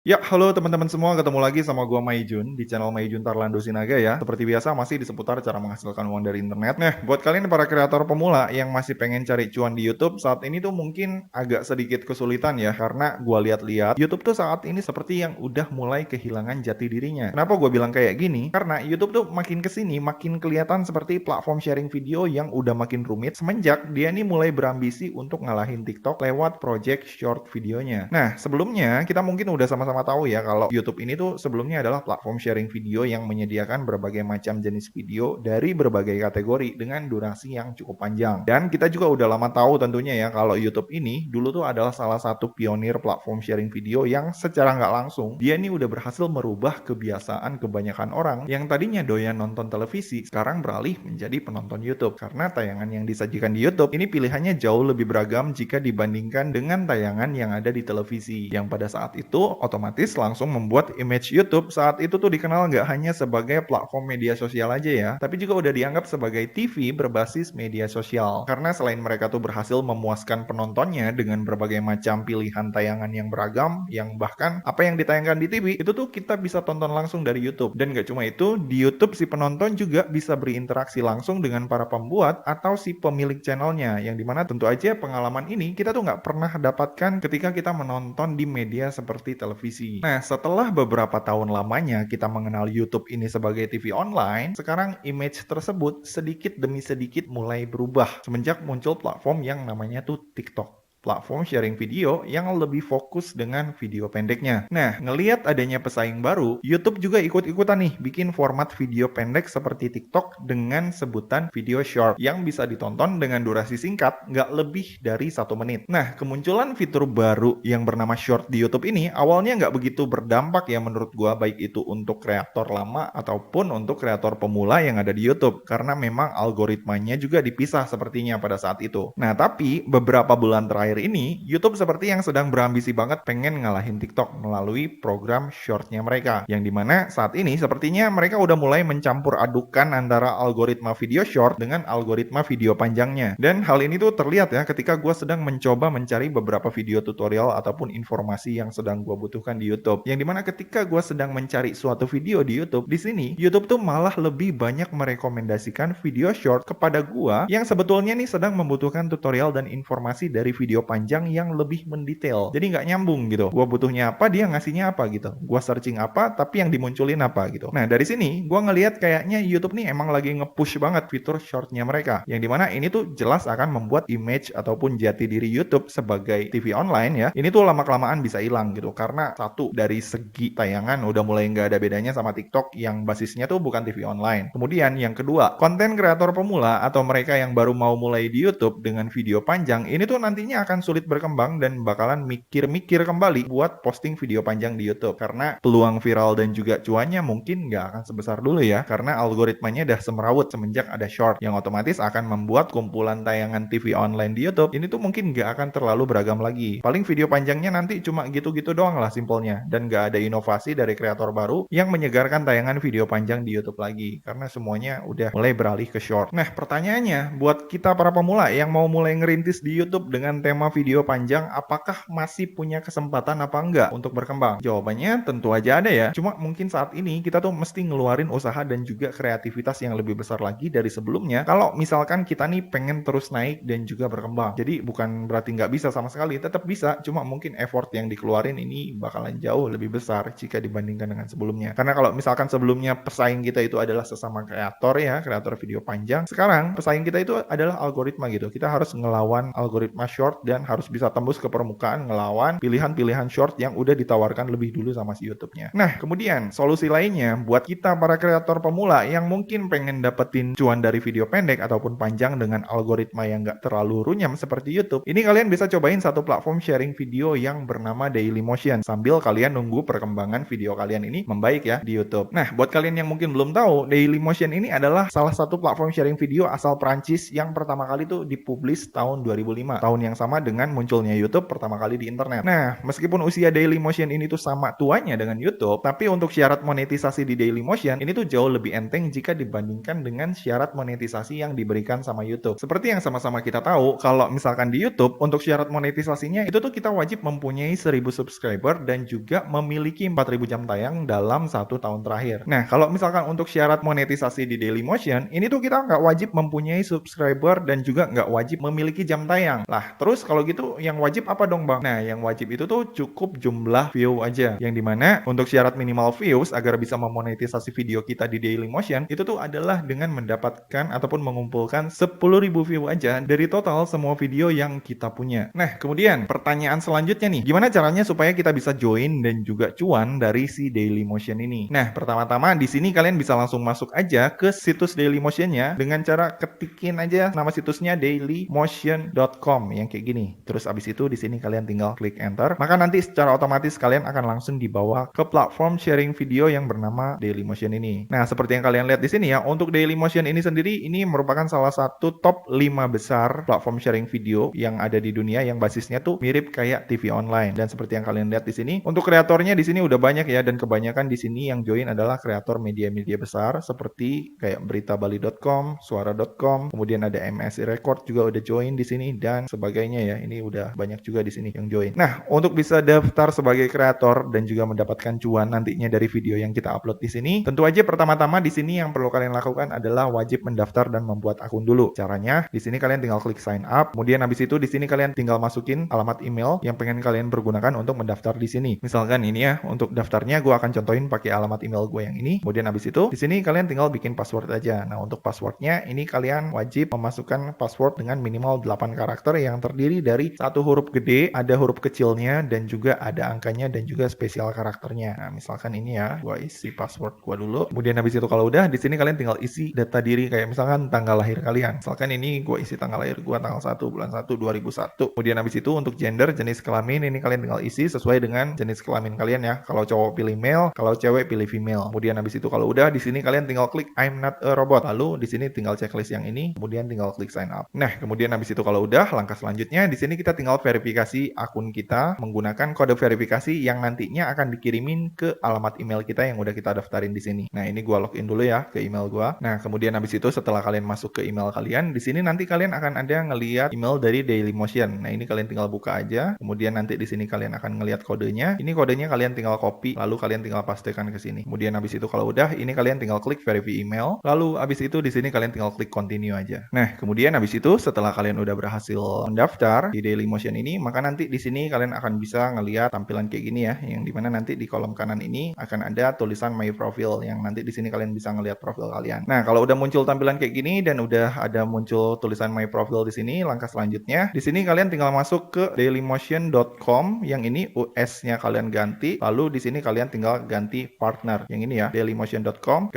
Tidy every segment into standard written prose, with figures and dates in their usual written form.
Ya, halo teman-teman semua, ketemu lagi sama gua Maijun di channel Maijun Tarlando Sinaga ya. Seperti biasa masih di seputar cara menghasilkan uang dari internet. Nah, buat kalian para kreator pemula yang masih pengen cari cuan di YouTube, saat ini tuh mungkin agak sedikit kesulitan ya, karena gua lihat-lihat YouTube tuh saat ini seperti yang udah mulai kehilangan jati dirinya. Kenapa gua bilang kayak gini? Karena YouTube tuh makin kesini makin kelihatan seperti platform sharing video yang udah makin rumit semenjak dia nih mulai berambisi untuk ngalahin TikTok lewat project short videonya. Nah, sebelumnya kita mungkin udah sama-sama tahu ya kalau YouTube ini tuh sebelumnya adalah platform sharing video yang menyediakan berbagai macam jenis video dari berbagai kategori dengan durasi yang cukup panjang. Dan kita juga udah lama tahu tentunya ya kalau YouTube ini dulu tuh adalah salah satu pionir platform sharing video yang secara nggak langsung dia ini udah berhasil merubah kebiasaan kebanyakan orang yang tadinya doyan nonton televisi sekarang beralih menjadi penonton YouTube karena tayangan yang disajikan di YouTube ini pilihannya jauh lebih beragam jika dibandingkan dengan tayangan yang ada di televisi yang pada saat itu otomatis langsung membuat image YouTube saat itu tuh dikenal nggak hanya sebagai platform media sosial aja ya, tapi juga udah dianggap sebagai TV berbasis media sosial. Karena selain mereka tuh berhasil memuaskan penontonnya dengan berbagai macam pilihan tayangan yang beragam, yang bahkan apa yang ditayangkan di TV itu tuh kita bisa tonton langsung dari YouTube. Dan nggak cuma itu, di YouTube si penonton juga bisa berinteraksi langsung dengan para pembuat atau si pemilik channelnya, yang dimana tentu aja pengalaman ini kita tuh nggak pernah dapatkan ketika kita menonton di media seperti televisi. Nah, setelah beberapa tahun lamanya kita mengenal YouTube ini sebagai TV online, sekarang image tersebut sedikit demi sedikit mulai berubah semenjak muncul platform yang namanya tuh TikTok. Platform sharing video yang lebih fokus dengan video pendeknya. Nah, ngelihat adanya pesaing baru, YouTube juga ikut-ikutan nih bikin format video pendek seperti TikTok dengan sebutan video short yang bisa ditonton dengan durasi singkat nggak lebih dari 1 menit. Nah, kemunculan fitur baru yang bernama short di YouTube ini awalnya nggak begitu berdampak ya menurut gua, baik itu untuk kreator lama ataupun untuk kreator pemula yang ada di YouTube karena memang algoritmanya juga dipisah sepertinya pada saat itu. Nah, tapi beberapa bulan terakhir ini, YouTube seperti yang sedang berambisi banget pengen ngalahin TikTok melalui program shortnya mereka. Yang dimana saat ini sepertinya mereka udah mulai mencampur adukan antara algoritma video short dengan algoritma video panjangnya. Dan hal ini tuh terlihat ya ketika gue sedang mencoba mencari beberapa video tutorial ataupun informasi yang sedang gue butuhkan di YouTube. Yang dimana ketika gue sedang mencari suatu video di YouTube, di sini YouTube tuh malah lebih banyak merekomendasikan video short kepada gue yang sebetulnya nih sedang membutuhkan tutorial dan informasi dari video panjang yang lebih mendetail. Jadi nggak nyambung gitu. Gua butuhnya apa, dia ngasihnya apa gitu. Gua searching apa, tapi yang dimunculin apa gitu. Nah, dari sini gua ngelihat kayaknya YouTube nih emang lagi nge-push banget fitur shortnya mereka. Yang dimana ini tuh jelas akan membuat image ataupun jati diri YouTube sebagai TV online ya, ini tuh lama-kelamaan bisa hilang gitu. Karena satu, dari segi tayangan udah mulai nggak ada bedanya sama TikTok yang basisnya tuh bukan TV online. Kemudian yang kedua, konten kreator pemula atau mereka yang baru mau mulai di YouTube dengan video panjang, ini tuh nantinya akan sulit berkembang dan bakalan mikir-mikir kembali buat posting video panjang di YouTube karena peluang viral dan juga cuannya mungkin nggak akan sebesar dulu ya karena algoritmanya udah semerawut semenjak ada short yang otomatis akan membuat kumpulan tayangan TV online di YouTube ini tuh mungkin nggak akan terlalu beragam lagi. Paling video panjangnya nanti cuma gitu-gitu doang lah simpelnya dan nggak ada inovasi dari kreator baru yang menyegarkan tayangan video panjang di YouTube lagi karena semuanya udah mulai beralih ke short. Nah, pertanyaannya buat kita para pemula yang mau mulai ngerintis di YouTube dengan tema video panjang, apakah masih punya kesempatan apa enggak untuk berkembang? Jawabannya tentu aja ada ya. Cuma mungkin saat ini kita tuh mesti ngeluarin usaha dan juga kreativitas yang lebih besar lagi dari sebelumnya. Kalau misalkan kita nih pengen terus naik dan juga berkembang. Jadi bukan berarti nggak bisa sama sekali, tetap bisa. Cuma mungkin effort yang dikeluarin ini bakalan jauh lebih besar jika dibandingkan dengan sebelumnya. Karena kalau misalkan sebelumnya pesaing kita itu adalah sesama kreator ya, kreator video panjang. Sekarang pesaing kita itu adalah algoritma gitu. Kita harus ngelawan algoritma short dan harus bisa tembus ke permukaan ngelawan pilihan-pilihan short yang udah ditawarkan lebih dulu sama si YouTube-nya. Nah, kemudian solusi lainnya buat kita para kreator pemula yang mungkin pengen dapetin cuan dari video pendek ataupun panjang dengan algoritma yang nggak terlalu runyam seperti YouTube, ini kalian bisa cobain satu platform sharing video yang bernama Dailymotion sambil kalian nunggu perkembangan video kalian ini membaik ya di YouTube. Nah, buat kalian yang mungkin belum tahu, Dailymotion ini adalah salah satu platform sharing video asal Prancis yang pertama kali tuh dipublish tahun 2005. Tahun yang sama sama dengan munculnya YouTube pertama kali di internet. Nah, meskipun usia Dailymotion ini tuh sama tuanya dengan YouTube, tapi untuk syarat monetisasi di Dailymotion ini tuh jauh lebih enteng jika dibandingkan dengan syarat monetisasi yang diberikan sama YouTube. Seperti yang sama-sama kita tahu, kalau misalkan di YouTube untuk syarat monetisasinya itu tuh kita wajib mempunyai 1000 subscriber dan juga memiliki 4000 jam tayang dalam 1 tahun terakhir. Nah, kalau misalkan untuk syarat monetisasi di Dailymotion, ini tuh kita nggak wajib mempunyai subscriber dan juga nggak wajib memiliki jam tayang. Lah, terus kalau gitu yang wajib apa dong, Bang? Nah, yang wajib itu tuh cukup jumlah view aja. Yang dimana untuk syarat minimal views agar bisa memonetisasi video kita di Dailymotion itu tuh adalah dengan mendapatkan ataupun mengumpulkan 10.000 view aja dari total semua video yang kita punya. Nah, kemudian pertanyaan selanjutnya nih, gimana caranya supaya kita bisa join dan juga cuan dari si Dailymotion ini? Nah, pertama-tama di sini kalian bisa langsung masuk aja ke situs Dailymotion-nya dengan cara ketikin aja nama situsnya dailymotion.com yang kayak gini. Terus abis itu di sini kalian tinggal klik enter, maka nanti secara otomatis kalian akan langsung dibawa ke platform sharing video yang bernama Dailymotion ini. Nah, seperti yang kalian lihat di sini ya, untuk Dailymotion ini sendiri ini merupakan salah satu top 5 besar platform sharing video yang ada di dunia yang basisnya tuh mirip kayak TV online. Dan seperti yang kalian lihat di sini, untuk kreatornya di sini udah banyak ya, dan kebanyakan di sini yang join adalah kreator media-media besar seperti kayak beritabali.com, suara.com, kemudian ada MSI Record juga udah join di sini dan sebagainya ya. Ini udah banyak juga di sini yang join. Nah, untuk bisa daftar sebagai kreator dan juga mendapatkan cuan nantinya dari video yang kita upload di sini, tentu aja pertama-tama di sini yang perlu kalian lakukan adalah wajib mendaftar dan membuat akun dulu. Caranya di sini kalian tinggal klik sign up, kemudian habis itu di sini kalian tinggal masukin alamat email yang pengen kalian pergunakan untuk mendaftar di sini. Misalkan ini ya, untuk daftarnya gue akan contohin pakai alamat email gue yang ini. Kemudian habis itu di sini kalian tinggal bikin password aja. Nah, untuk passwordnya ini kalian wajib memasukkan password dengan minimal 8 karakter yang terdiri dari satu huruf gede, ada huruf kecilnya, dan juga ada angkanya dan juga spesial karakternya. Nah, misalkan ini ya, gua isi password gua dulu. Kemudian habis itu kalau udah di sini kalian tinggal isi data diri kayak misalkan tanggal lahir kalian. Misalkan ini gua isi tanggal lahir gua tanggal 1 bulan 1 2001. Kemudian habis itu untuk gender, jenis kelamin ini kalian tinggal isi sesuai dengan jenis kelamin kalian ya. Kalau cowok pilih male, kalau cewek pilih female. Kemudian habis itu kalau udah di sini kalian tinggal klik I'm not a robot. Lalu di sini tinggal checklist yang ini, kemudian tinggal klik sign up. Nah, kemudian habis itu kalau udah langkah selanjutnya di sini kita tinggal verifikasi akun kita menggunakan kode verifikasi yang nantinya akan dikirimin ke alamat email kita yang udah kita daftarin di sini. Nah, ini gua login dulu ya ke email gua. Nah, kemudian habis itu setelah kalian masuk ke email kalian, di sini nanti kalian akan ada ngelihat email dari Dailymotion. Nah, ini kalian tinggal buka aja. Kemudian nanti di sini kalian akan ngelihat kodenya. Ini kodenya kalian tinggal copy, lalu kalian tinggal pastekan ke sini. Kemudian habis itu kalau udah, ini kalian tinggal klik verify email. Lalu habis itu di sini kalian tinggal klik continue aja. Nah, kemudian habis itu setelah kalian udah berhasil mendaftar di Dailymotion ini, maka nanti di sini kalian akan bisa ngelihat tampilan kayak gini ya, yang dimana nanti di kolom kanan ini akan ada tulisan my profile yang nanti di sini kalian bisa ngelihat profil kalian. Nah, kalau udah muncul tampilan kayak gini dan udah ada muncul tulisan my profile di sini, langkah selanjutnya di sini kalian tinggal masuk ke dailymotion.com yang ini US-nya kalian ganti, lalu di sini kalian tinggal ganti partner yang ini ya, dailymotion.com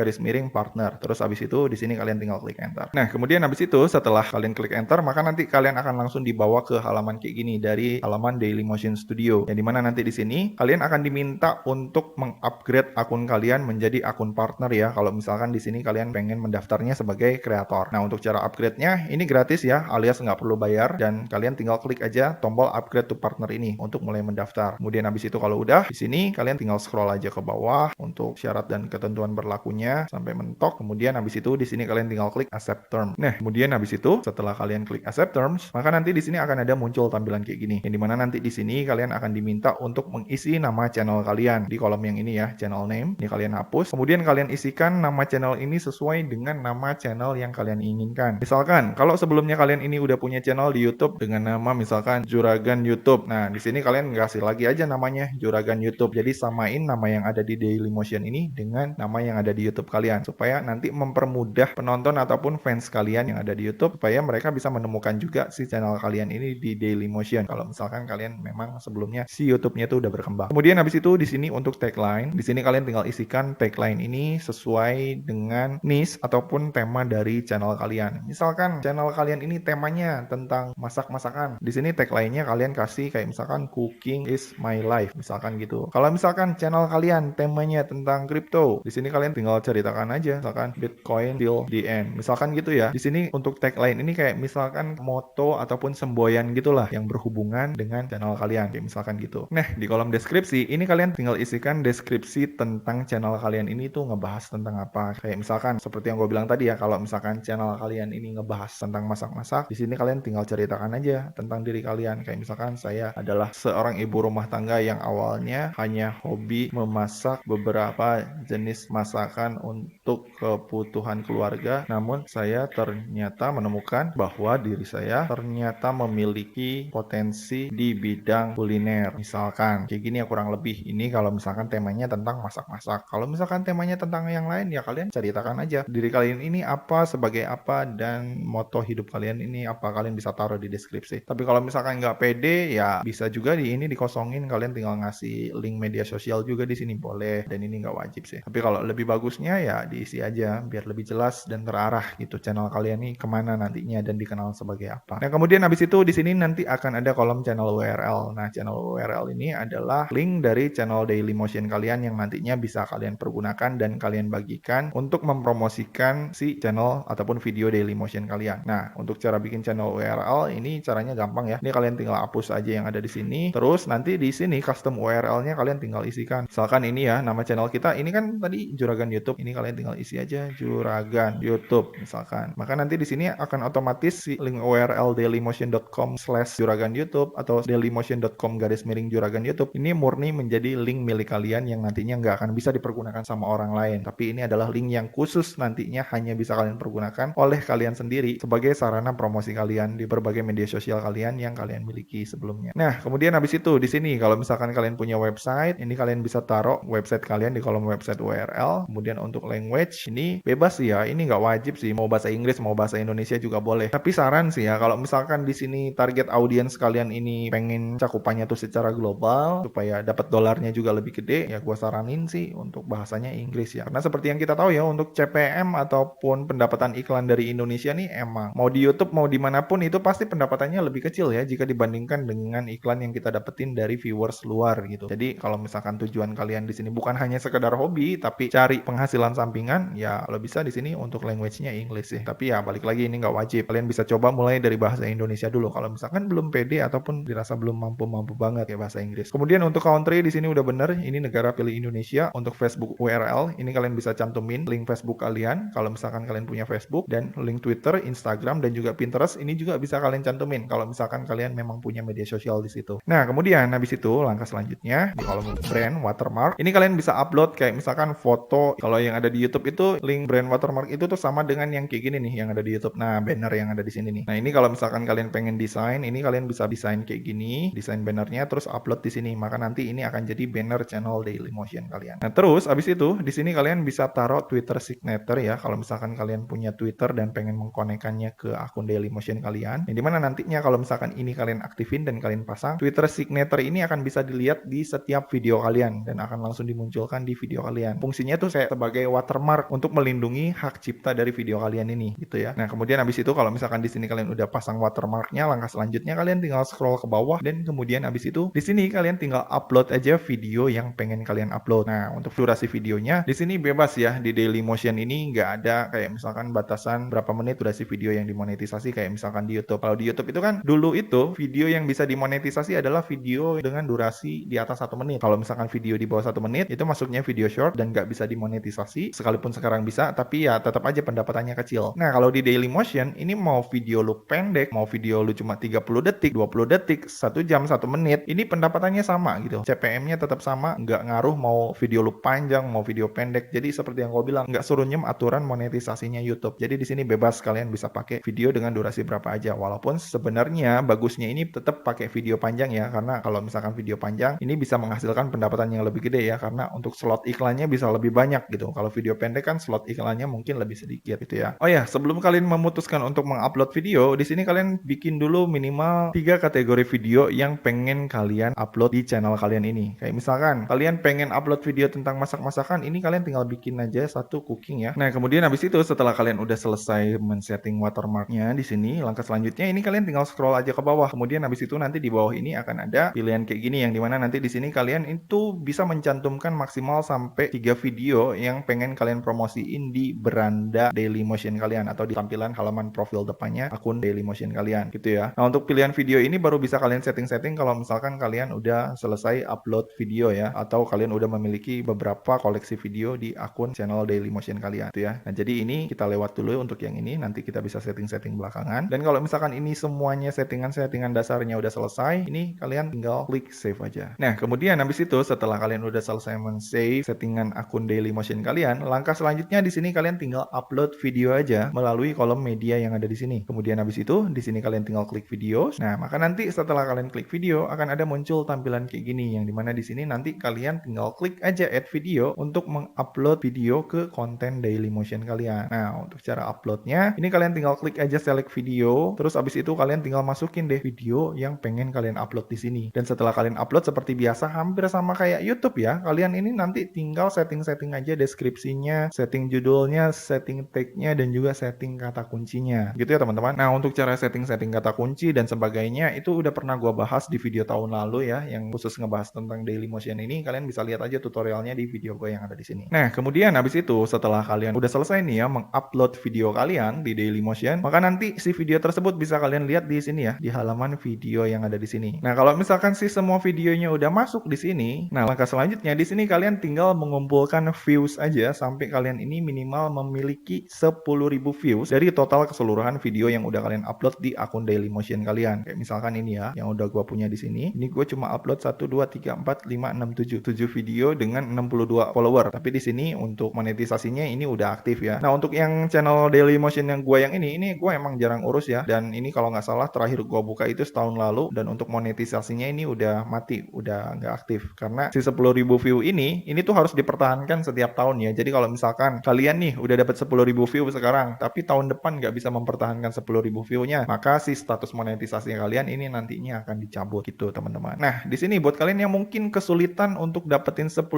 /partner. Terus habis itu di sini kalian tinggal klik enter. Nah, kemudian habis itu setelah kalian klik enter, maka nanti kalian akan langsung dibawa ke halaman kayak gini dari halaman Dailymotion Studio. Yang dimana nanti di sini kalian akan diminta untuk mengupgrade akun kalian menjadi akun partner ya. Kalau misalkan di sini kalian pengen mendaftarnya sebagai kreator. Nah, untuk cara upgrade-nya ini gratis ya, alias nggak perlu bayar dan kalian tinggal klik aja tombol upgrade to partner ini untuk mulai mendaftar. Kemudian habis itu kalau udah di sini kalian tinggal scroll aja ke bawah untuk syarat dan ketentuan berlakunya sampai mentok. Kemudian habis itu di sini kalian tinggal klik accept term. Nah, kemudian habis itu setelah kalian klik accept terms, maka nanti di sini akan ada muncul tampilan kayak gini. Yang dimana nanti di sini kalian akan diminta untuk mengisi nama channel kalian di kolom yang ini ya, channel name. Ini kalian hapus. Kemudian kalian isikan nama channel ini sesuai dengan nama channel yang kalian inginkan. Misalkan kalau sebelumnya kalian ini udah punya channel di YouTube dengan nama misalkan Juragan YouTube. Nah, di sini kalian kasih lagi aja namanya Juragan YouTube. Jadi samain nama yang ada di Dailymotion ini dengan nama yang ada di YouTube kalian supaya nanti mempermudah penonton ataupun fans kalian yang ada di YouTube supaya mereka bisa menemukan juga si channel kalian ini di Dailymotion. Kalau misalkan kalian memang sebelumnya si YouTube-nya itu udah berkembang. Kemudian habis itu di sini untuk tagline, di sini kalian tinggal isikan tagline ini sesuai dengan niche ataupun tema dari channel kalian. Misalkan channel kalian ini temanya tentang masak-masakan. Di sini tagline-nya kalian kasih kayak misalkan cooking is my life, misalkan gitu. Kalau misalkan channel kalian temanya tentang crypto, di sini kalian tinggal ceritakan aja, misalkan Bitcoin till the end, misalkan gitu ya. Di sini untuk tagline ini kayak misalkan moto ataupun semboyan semboyan gitulah yang berhubungan dengan channel kalian, kayak misalkan gitu. Nah, di kolom deskripsi ini kalian tinggal isikan deskripsi tentang channel kalian ini tuh ngebahas tentang apa. Kayak misalkan seperti yang gue bilang tadi ya, kalau misalkan channel kalian ini ngebahas tentang masak-masak, di sini kalian tinggal ceritakan aja tentang diri kalian. Kayak misalkan saya adalah seorang ibu rumah tangga yang awalnya hanya hobi memasak beberapa jenis masakan untuk kebutuhan keluarga, namun saya ternyata menemukan bahwa diri saya ternyata memiliki potensi di bidang kuliner. Misalkan kayak gini ya, kurang lebih ini kalau misalkan temanya tentang masak-masak. Kalau misalkan temanya tentang yang lain ya kalian ceritakan aja diri kalian ini apa, sebagai apa, dan moto hidup kalian ini apa. Kalian bisa taruh di deskripsi. Tapi kalau misalkan nggak pede ya bisa juga di ini dikosongin, kalian tinggal ngasih link media sosial juga di sini boleh, dan ini nggak wajib sih. Tapi kalau lebih bagusnya ya diisi aja biar lebih jelas dan terarah gitu channel kalian nih kemana nantinya dan dikenal sebagai apa. Nah, kemudian habis itu di sini nanti akan ada kolom channel URL. Nah, channel URL ini adalah link dari channel Dailymotion kalian yang nantinya bisa kalian pergunakan dan kalian bagikan untuk mempromosikan si channel ataupun video Dailymotion kalian. Nah, untuk cara bikin channel URL ini caranya gampang ya. Ini kalian tinggal hapus aja yang ada di sini. Terus nanti di sini custom URL-nya kalian tinggal isikan. Misalkan ini ya nama channel kita. Ini kan tadi Juragan YouTube. Ini kalian tinggal isi aja Juragan YouTube misalkan. Maka nanti di sini akan otomatis si link URL dailymotion.com/juragan YouTube atau dailymotion.com/juragan YouTube ini murni menjadi link milik kalian yang nantinya nggak akan bisa dipergunakan sama orang lain. Tapi ini adalah link yang khusus nantinya hanya bisa kalian pergunakan oleh kalian sendiri sebagai sarana promosi kalian di berbagai media sosial kalian yang kalian miliki sebelumnya. Nah, kemudian habis itu di sini kalau misalkan kalian punya website, ini kalian bisa taruh website kalian di kolom website URL. Kemudian untuk language ini bebas sih ya, ini nggak wajib sih, mau bahasa Inggris mau bahasa Indonesia juga boleh. Tapi saran sih ya, kalau misalkan di sini target audience kalian ini pengen cakupannya tuh secara global supaya dapat dolarnya juga lebih gede, ya gue saranin sih untuk bahasanya Inggris ya. Karena seperti yang kita tahu ya, untuk CPM ataupun pendapatan iklan dari Indonesia nih emang mau di YouTube mau dimanapun itu pasti pendapatannya lebih kecil ya jika dibandingkan dengan iklan yang kita dapetin dari viewers luar gitu. Jadi kalau misalkan tujuan kalian di sini bukan hanya sekedar hobi tapi cari penghasilan sampingan, ya lo bisa di sini untuk language-nya English sih. Tapi ya balik lagi ini nggak wajib. Kalian bisa coba mulai dari bahasa Indonesia dulu kalau misalkan belum pede ataupun dirasa belum mampu banget ya bahasa Inggris. Kemudian untuk country di sini udah bener, ini negara pilih Indonesia. Untuk Facebook URL ini kalian bisa cantumin link Facebook kalian kalau misalkan kalian punya Facebook, dan link Twitter, Instagram, dan juga Pinterest ini juga bisa kalian cantumin kalau misalkan kalian memang punya media sosial di situ. Nah, kemudian habis itu langkah selanjutnya di kolom brand watermark ini kalian bisa upload kayak misalkan foto. Kalau yang ada di YouTube itu link brand watermark itu tuh sama dengan yang kayak gini nih yang ada di YouTube. Nah, banner yang ada di sini nih. Nah, ini kalau misalkan kalian pengen desain, ini kalian bisa desain kayak gini, desain bannernya terus upload di sini. Maka nanti ini akan jadi banner channel Dailymotion kalian. Nah, terus habis itu di sini kalian bisa taruh Twitter signature ya. Kalau misalkan kalian punya Twitter dan pengen mengkonekkannya ke akun Dailymotion kalian, yang dimana nantinya kalau misalkan ini kalian aktifin dan kalian pasang, Twitter signature ini akan bisa dilihat di setiap video kalian dan akan langsung dimunculkan di video kalian. Fungsinya tuh kayak sebagai watermark untuk melindungi hak cipta dari video kalian ini gitu ya. Nah, kemudian habis itu kalau misalkan di sini kalian udah pasang watermarknya, langkah selanjutnya kalian tinggal scroll ke bawah dan kemudian habis itu di sini kalian tinggal upload aja video yang pengen kalian upload. Nah, untuk durasi videonya di sini bebas ya. Di Dailymotion ini nggak ada kayak misalkan batasan berapa menit durasi video yang dimonetisasi kayak misalkan di YouTube. Kalau di YouTube itu kan dulu itu video yang bisa dimonetisasi adalah video dengan durasi di atas 1 menit. Kalau misalkan video di bawah 1 menit itu masuknya video short dan nggak bisa dimonetisasi, sekalipun sekarang bisa, tapi ya tetap aja pendapatannya kecil. Nah, kalau di Dailymotion ini mau video lu pendek, mau video lu cuma 30 detik, 20 detik, 1 jam, 1 menit, ini pendapatannya sama gitu. CPM-nya tetap sama, nggak ngaruh mau video lu panjang, mau video pendek. Jadi seperti yang gue bilang, nggak suruh nyem aturan monetisasinya YouTube. Jadi di sini bebas, kalian bisa pakai video dengan durasi berapa aja. Walaupun sebenarnya bagusnya ini tetap pakai video panjang ya, karena kalau misalkan video panjang ini bisa menghasilkan pendapatan yang lebih gede ya, karena untuk slot iklannya bisa lebih banyak gitu. Kalau video pendek kan slot iklannya mungkin lebih sedikit gitu ya. Oh ya, sebelum kalian memutuskan untuk mengupload video, di sini kalian bikin dulu minimal 3 kategori video yang pengen kalian upload di channel kalian ini. Kayak misalkan kalian pengen upload video tentang masak-masakan, ini kalian tinggal bikin aja satu cooking ya. Nah, kemudian habis itu setelah kalian udah selesai men-setting watermarknya di sini, langkah selanjutnya ini kalian tinggal scroll aja ke bawah. Kemudian habis itu nanti di bawah ini akan ada pilihan kayak gini yang dimana nanti di sini kalian itu bisa mencantumkan maksimal sampai 3 video yang pengen kalian promosiin di beranda Dailymotion kalian atau di tampilan halaman profil depannya akun Dailymotion kalian gitu ya. Nah, untuk pilihan video ini baru bisa kalian setting-setting kalau misalkan kalian udah selesai upload video ya, atau kalian udah memiliki beberapa koleksi video di akun channel Dailymotion kalian gitu ya. Nah, jadi ini kita lewat dulu untuk yang ini, nanti kita bisa setting-setting belakangan. Dan kalau misalkan ini semuanya settingan-settingan dasarnya udah selesai, ini kalian tinggal klik save aja. Nah, kemudian habis itu setelah kalian udah selesai men-save settingan akun Dailymotion kalian, langkah selanjutnya di sini kalian tinggal upload video aja melalui kolom media yang ada di sini. Kemudian habis itu di sini kalian tinggal klik video. Nah, maka nanti setelah kalian klik video akan ada muncul tampilan kayak gini yang dimana di sini nanti kalian tinggal klik aja add video untuk mengupload video ke konten Dailymotion kalian. Nah, untuk cara uploadnya ini kalian tinggal klik aja select video, terus habis itu kalian tinggal masukin deh video yang pengen kalian upload di sini. Dan setelah kalian upload seperti biasa hampir sama kayak YouTube ya, kalian ini nanti tinggal setting-setting aja deskripsinya, setting judulnya, setting tag-nya, dan juga setting kata kuncinya gitu ya teman-teman. Nah, untuk cara setting-setting kata kunci dan sebagainya itu udah pernah gua bahas di video tahun lalu ya, yang khusus ngebahas tentang Dailymotion ini. Kalian bisa lihat aja tutorialnya di video gue yang ada di sini. Nah, kemudian habis itu setelah kalian udah selesai nih ya mengupload video kalian di Dailymotion, maka nanti si video tersebut bisa kalian lihat di sini ya, di halaman video yang ada di sini. Nah, kalau misalkan si semua videonya udah masuk di sini, nah langkah selanjutnya di sini kalian tinggal mengumpulkan views aja sampai kalian ini minimal memiliki 10.000 views dari total keseluruhan video yang udah kalian upload di akun Dailymotion kalian. Kayak misalkan ini ya, yang udah gua punya di sini. Ini gue cuma upload 1 2 3 4 5 6 7 7 video dengan 62 follower. Tapi di sini untuk monetisasinya ini udah aktif ya. Nah, untuk yang channel Dailymotion yang gue yang ini gue emang jarang urus ya. Dan ini kalau nggak salah terakhir gue buka itu setahun lalu, dan untuk monetisasinya ini udah mati, udah nggak aktif. Karena si 10.000 view ini tuh harus dipertahankan setiap tahun ya. Jadi kalau misalkan kalian nih udah dapat 10.000 view sekarang, tapi tahun depan nggak bisa mempertahankan 10.000 view-nya, maka si status monetisasi kalian ini nantinya akan dicabut gitu teman-teman. Nah, di sini buat kalian yang mungkin kesulitan untuk dapetin 10.000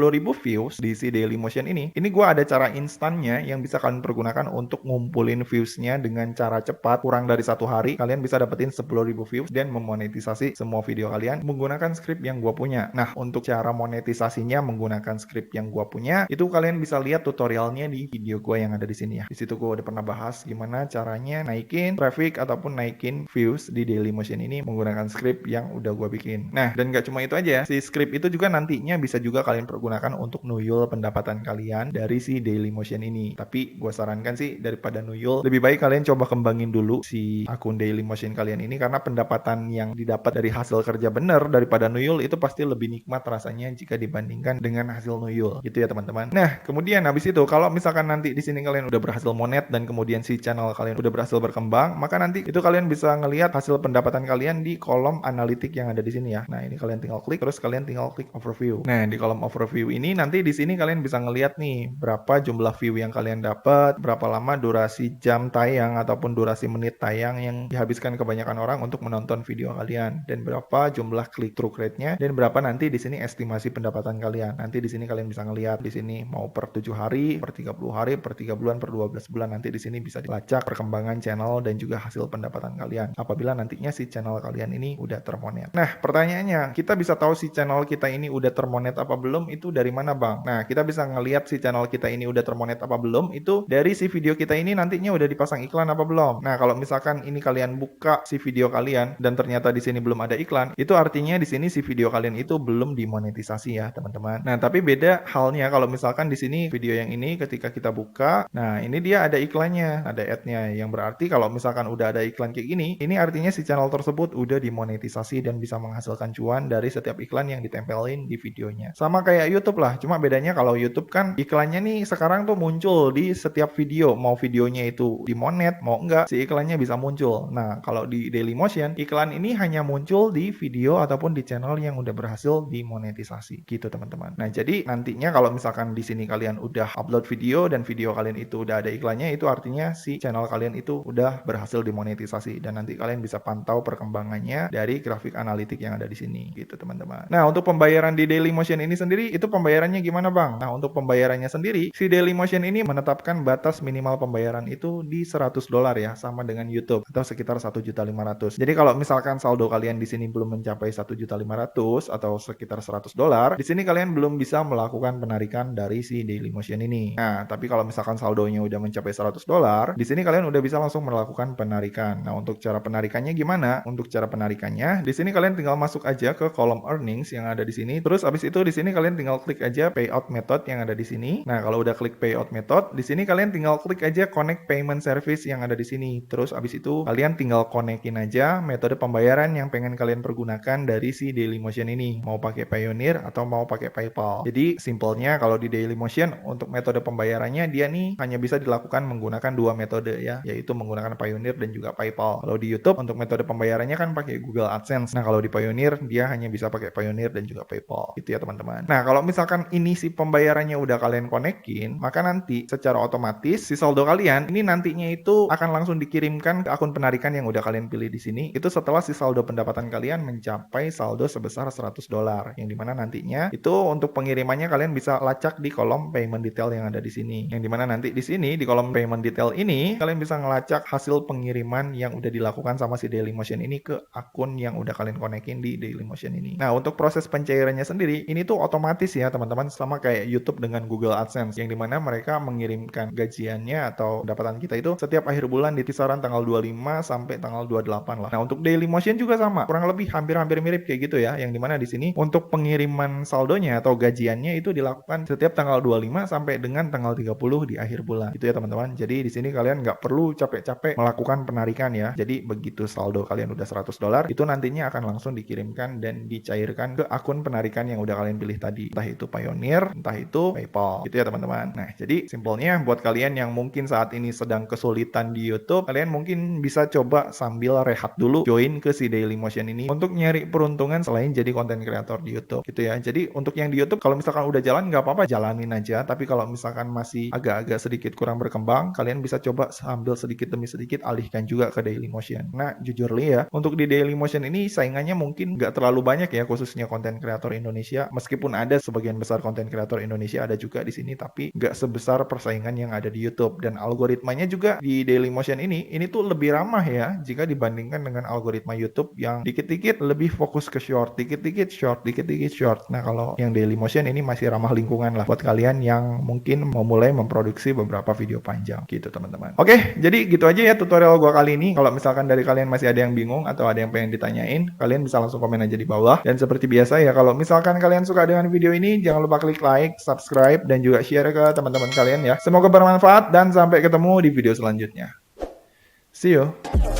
views di si Dailymotion ini gue ada cara instannya yang bisa kalian pergunakan untuk ngumpulin views-nya dengan cara cepat, kurang dari 1 hari kalian bisa dapetin 10.000 views dan memonetisasi semua video kalian menggunakan script yang gue punya. Nah, untuk cara monetisasinya menggunakan script yang gue punya, itu kalian bisa lihat tutorialnya di video gue yang ada di sini ya. Di situ gue udah pernah bahas gimana caranya naikin traffic ataupun naikin views di Dailymotion ini menggunakan script yang udah gue bikin. Nah, dan gak cuma itu aja, si script itu juga nantinya bisa juga kalian pergunakan untuk nuyul pendapatan kalian dari si Dailymotion ini. Tapi gue sarankan sih daripada nuyul, lebih baik kalian coba kembangin dulu si akun Dailymotion kalian ini, karena pendapatan yang didapat dari hasil kerja bener daripada nuyul itu pasti lebih nikmat rasanya jika dibandingkan dengan hasil nuyul gitu ya teman-teman. Nah, kemudian habis itu kalau misalkan nanti di sini kalian udah berhasil monet dan kemudian si channel kalian udah berhasil berkembang, maka nanti itu kalian bisa ngelihat hasil pendapatan kalian di kolom analitik yang ada di sini ya. Nah, ini kalian tinggal klik, terus kalian tinggal klik overview. Nah, di kolom overview ini nanti di sini kalian bisa ngelihat nih berapa jumlah view yang kalian dapat, berapa lama durasi jam tayang ataupun durasi menit tayang yang dihabiskan kebanyakan orang untuk menonton video kalian, dan berapa jumlah click through rate-nya, dan berapa nanti di sini estimasi pendapatan kalian. Nanti di sini kalian bisa ngelihat di sini mau per 7 hari, per 30 hari, per 3 bulan, per 12 bulan. Nanti di sini bisa dilacak perkembangan channel dan juga hasil pendapatan kalian apabila nantinya si channel kalian ini udah termonet. Nah, pertanyaannya, kita bisa tahu si channel kita ini udah termonet apa belum itu dari mana, Bang? Nah, kita bisa ngelihat si channel kita ini udah termonet apa belum itu dari si video kita ini nantinya udah dipasang iklan apa belum. Nah, kalau misalkan ini kalian buka si video kalian dan ternyata di sini belum ada iklan, itu artinya di sini si video kalian itu belum dimonetisasi ya, teman-teman. Nah, tapi beda halnya kalau misalkan di sini video yang ini ketika kita buka, nah ini dia ada iklannya, ada ad-nya, yang berarti kalau misalkan udah ada iklan kayak gini, ini artinya si channel tersebut udah dimonetisasi dan bisa menghasilkan cuan dari setiap iklan yang ditempelin di videonya. Sama kayak YouTube lah, cuma bedanya kalau YouTube kan iklannya nih sekarang tuh muncul di setiap video, mau videonya itu dimonet mau enggak, si iklannya bisa muncul. Nah, kalau di Dailymotion iklan ini hanya muncul di video ataupun di channel yang udah berhasil dimonetisasi gitu teman-teman. Nah, jadi nantinya kalau misalkan di sini kalian udah upload video dan video kalian itu udah ada iklannya, itu artinya si channel kalian itu udah berhasil dimonetisasi, dan nanti kalian bisa pantau perkembangannya dari grafik analitik yang ada di sini gitu teman-teman. Nah, untuk pembayaran di Dailymotion ini sendiri itu pembayarannya gimana, Bang? Nah, untuk pembayarannya sendiri si Dailymotion ini menetapkan batas minimal pembayaran itu di $100 ya, sama dengan YouTube atau sekitar 1.500.000. Jadi kalau misalkan saldo kalian di sini belum mencapai 1.500.000 atau sekitar $100, di sini kalian belum bisa melakukan penarikan dari si Dailymotion ini. Nah, tapi kalau misalkan saldonya udah mencapai $100, di sini kalian udah bisa langsung melakukan penarikan. Nah, untuk cara cara penarikannya gimana? Untuk cara penarikannya, di sini kalian tinggal masuk aja ke kolom earnings yang ada di sini. Terus abis itu di sini kalian tinggal klik aja payout method yang ada di sini. Nah, kalau udah klik payout method, di sini kalian tinggal klik aja connect payment service yang ada di sini. Terus abis itu kalian tinggal connectin aja metode pembayaran yang pengen kalian pergunakan dari si Dailymotion ini. Mau pakai Payoneer atau mau pakai PayPal. Jadi simpelnya kalau di Dailymotion untuk metode pembayarannya dia nih hanya bisa dilakukan menggunakan dua metode ya, yaitu menggunakan Payoneer dan juga PayPal. Kalau di YouTube untuk metode pembayarannya kan pakai Google AdSense. Nah, kalau di Payoneer dia hanya bisa pakai Payoneer dan juga PayPal. Gitu ya teman-teman. Nah, kalau misalkan ini si pembayarannya udah kalian konekin, maka nanti secara otomatis si saldo kalian ini nantinya itu akan langsung dikirimkan ke akun penarikan yang udah kalian pilih di sini. Itu setelah si saldo pendapatan kalian mencapai saldo sebesar $100. Yang dimana nantinya itu untuk pengirimannya kalian bisa lacak di kolom payment detail yang ada di sini. Yang dimana nanti di sini di kolom payment detail ini kalian bisa ngelacak hasil pengiriman yang udah dilakukan sama si Dailymotion ini ke akun yang udah kalian konekin di Dailymotion ini. Nah, untuk proses pencairannya sendiri ini tuh otomatis ya teman-teman, sama kayak YouTube dengan Google AdSense yang dimana mereka mengirimkan gajiannya atau pendapatan kita itu setiap akhir bulan di kisaran tanggal 25 sampai tanggal 28 lah. Nah, untuk Dailymotion juga sama, kurang lebih hampir-hampir mirip kayak gitu ya, yang dimana di sini untuk pengiriman saldonya atau gajiannya itu dilakukan setiap tanggal 25 sampai dengan tanggal 30 di akhir bulan. Itu ya teman-teman. Jadi di sini kalian nggak perlu capek-capek melakukan penarikan ya. Jadi begitu saldo kalian udah $100, itu nantinya akan langsung dikirimkan dan dicairkan ke akun penarikan yang udah kalian pilih tadi. Entah itu Payoneer, entah itu PayPal. Gitu ya teman-teman. Nah, jadi simpelnya buat kalian yang mungkin saat ini sedang kesulitan di YouTube, kalian mungkin bisa coba sambil rehat dulu join ke si Dailymotion ini untuk nyari peruntungan selain jadi konten kreator di YouTube. Gitu ya. Jadi untuk yang di YouTube kalau misalkan udah jalan nggak apa-apa, jalanin aja. Tapi kalau misalkan masih agak-agak sedikit kurang berkembang, kalian bisa coba sambil sedikit demi sedikit alihkan juga ke Dailymotion. Nah, jujur li ya, untuk di Dailymotion ini saingannya mungkin nggak terlalu banyak ya, khususnya konten kreator Indonesia. Meskipun ada sebagian besar konten kreator Indonesia ada juga di sini, tapi nggak sebesar persaingan yang ada di YouTube. Dan algoritmanya juga di Dailymotion ini tuh lebih ramah ya jika dibandingkan dengan algoritma YouTube yang dikit-dikit lebih fokus ke short, dikit-dikit short, dikit-dikit short. Nah, kalau yang Dailymotion ini masih ramah lingkungan lah buat kalian yang mungkin mau mulai memproduksi beberapa video panjang gitu teman-teman. Oke, jadi gitu aja ya tutorial gua kali ini. Kalau misalkan dari kalian masih ada yang bingung atau ada yang pengen ditanyain, kalian bisa langsung komen aja di bawah. Dan seperti biasa ya, kalau misalkan kalian suka dengan video ini, jangan lupa klik like, subscribe, dan juga share ke teman-teman kalian ya. Semoga bermanfaat dan sampai ketemu di video selanjutnya. See you!